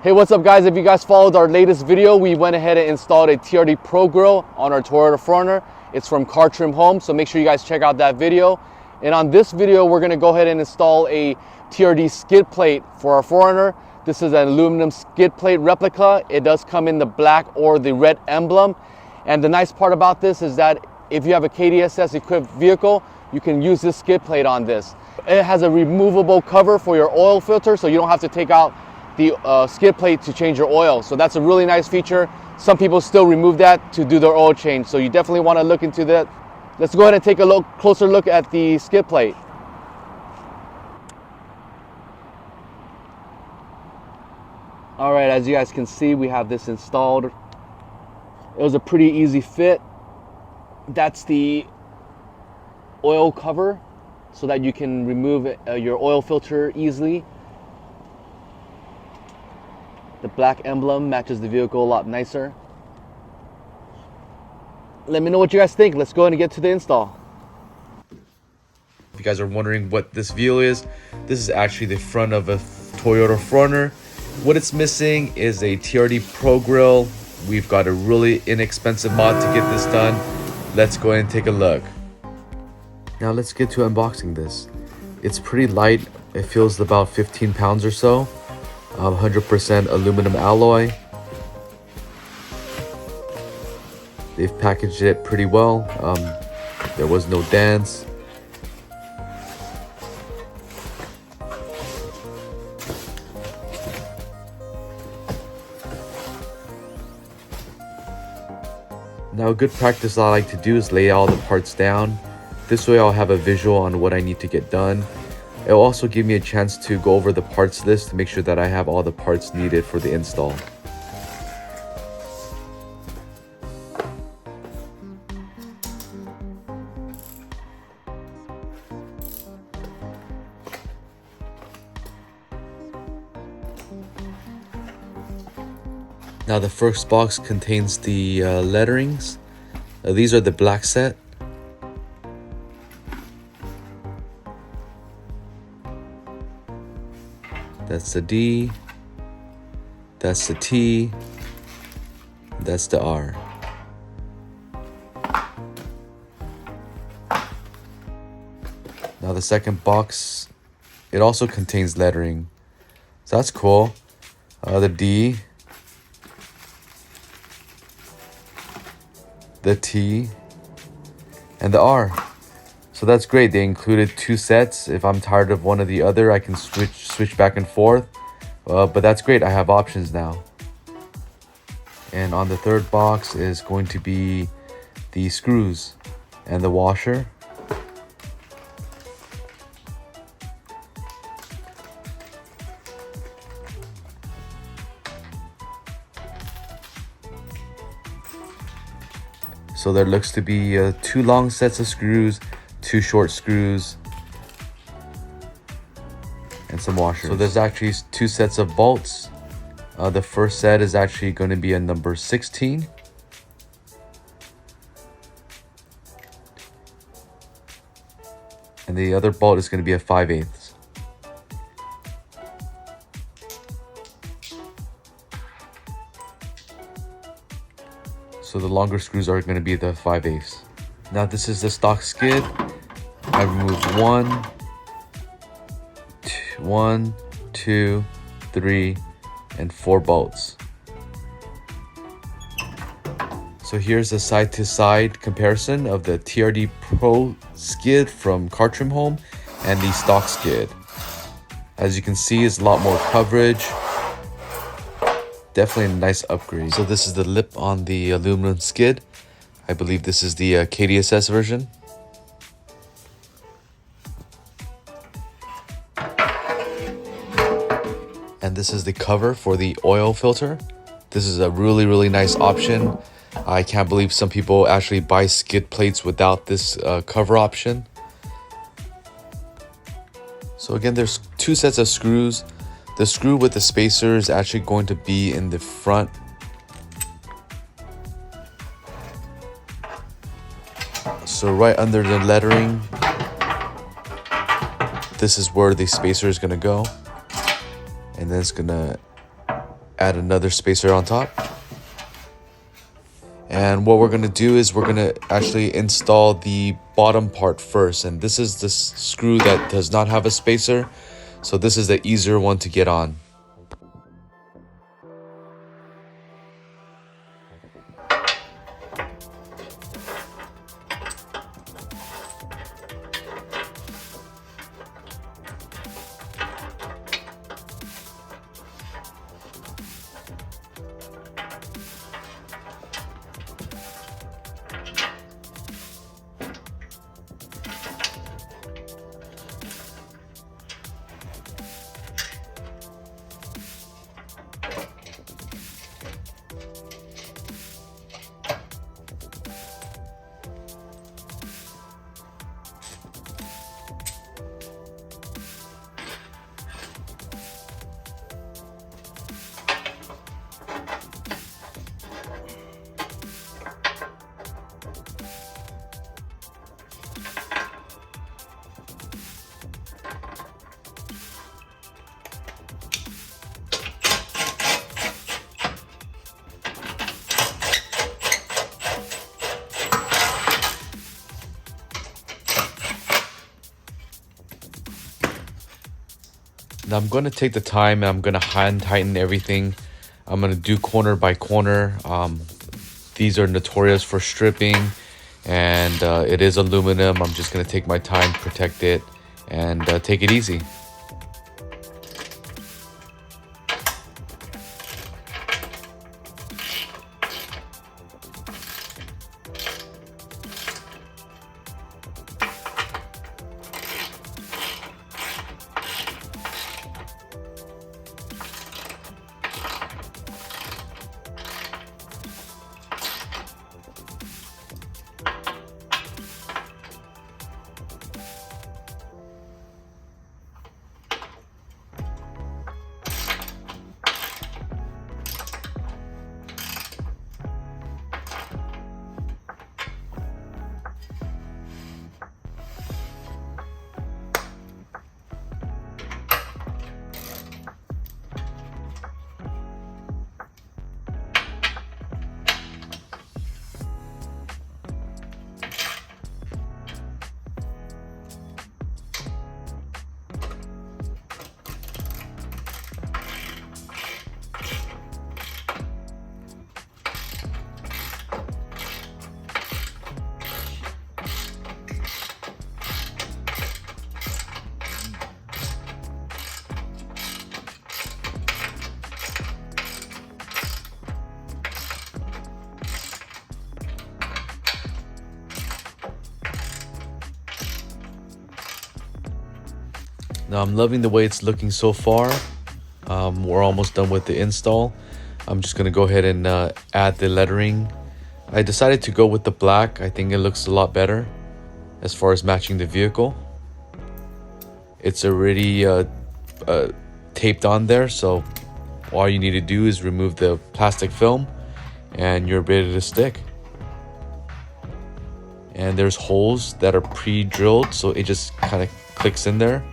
Hey, what's up guys? If you guys followed our latest video, we went ahead and installed a TRD Pro Grill on our Toyota Frontrunner. It's from Cartrimhome, so make sure you guys check out that video. And on this video, we're gonna go ahead and install a TRD skid plate for our Frontrunner. This is an aluminum skid plate replica. It does come in the black or the red emblem. And the nice part about this is that if you have a KDSS equipped vehicle, you can use this skid plate on this. It has a removable cover for your oil filter, so you don't have to take out the skid plate to change your oil. So that's a really nice feature. Some people still remove that to do their oil change, so you definitely want to look into that. Let's go ahead and take a closer look at the skid plate. All right, as you guys can see, we have this installed. It was a pretty easy fit. That's the oil cover so that you can remove your oil filter easily. The black emblem matches the vehicle a lot nicer. Let me know what you guys think. Let's go ahead and get to the install. If you guys are wondering what this wheel is, this is actually the front of a Toyota Frontrunner. What it's missing is a TRD Pro Grill. We've got a really inexpensive mod to get this done. Let's go ahead and take a look. Now let's get to unboxing this. It's pretty light. It feels about 15 pounds or so. 100% aluminum alloy. They've packaged it pretty well. There was no dents. Now, a good practice I like to do is lay all the parts down. This way I'll have a visual on what I need to get done. It'll also give me a chance to go over the parts list to make sure that I have all the parts needed for the install. Now the first box contains the letterings. These are the black set. That's the D, that's the T, that's the R. Now the second box, it also contains lettering. So that's cool. The D, the T, and the R. So that's great. They included two sets. If I'm tired of one or the other, I can switch back and forth. But that's great. I have options now. And on the third box is going to be the screws and the washer. So there looks to be two long sets of screws, two short screws, and some washers. So there's actually two sets of bolts. The first set is actually going to be a number 16. And the other bolt is going to be a 5/8. So the longer screws are going to be the 5/8. Now this is the stock skid. I removed one, two, 3, and 4 bolts. So here's a side-to-side comparison of the TRD Pro skid from Cartrimhome and the stock skid. As you can see, it's a lot more coverage. Definitely a nice upgrade. So this is the lip on the aluminum skid. I believe this is the KDSS version. And this is the cover for the oil filter. This is a really nice option. I can't believe some people actually buy skid plates without this cover option. So again, there's two sets of screws. The screw with the spacer is actually going to be in the front. So right under the lettering, this is where the spacer is going to go. And then it's going to add another spacer on top. And what we're gonna do is we're gonna actually install the bottom part first. And this is the screw that does not have a spacer. So this is the easier one to get on. Now I'm going to take the time and I'm going to hand tighten everything. I'm going to do corner by corner. These are notorious for stripping, and it is aluminum. I'm just going to take my time, protect it, and take it easy. Now I'm loving the way it's looking so far. We're almost done with the install. I'm just gonna go ahead and add the lettering. I decided to go with the black. I think it looks a lot better as far as matching the vehicle. It's already taped on there, so all you need to do is remove the plastic film and you're ready to stick. And there's holes that are pre-drilled, so it just kind of clicks in there.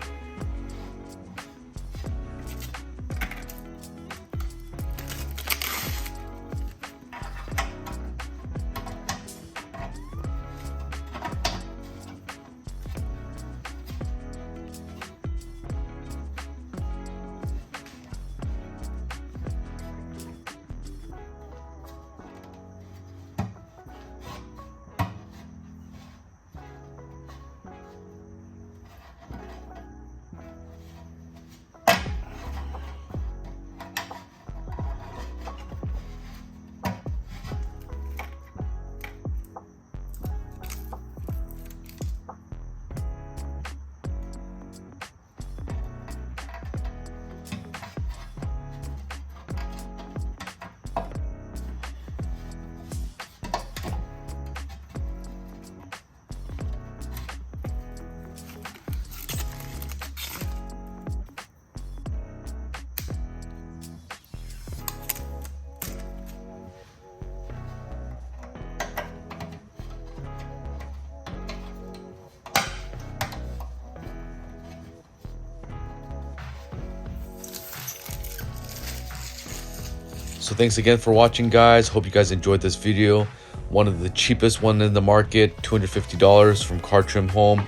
So thanks again for watching, guys. Hope you guys enjoyed this video. One of the cheapest one in the market, $250 from Cartrimhome.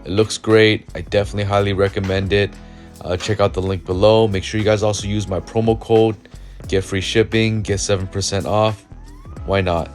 It looks great. I definitely highly recommend it. Check out the link below. Make sure you guys also use my promo code. Get free shipping, get 7% off. Why not?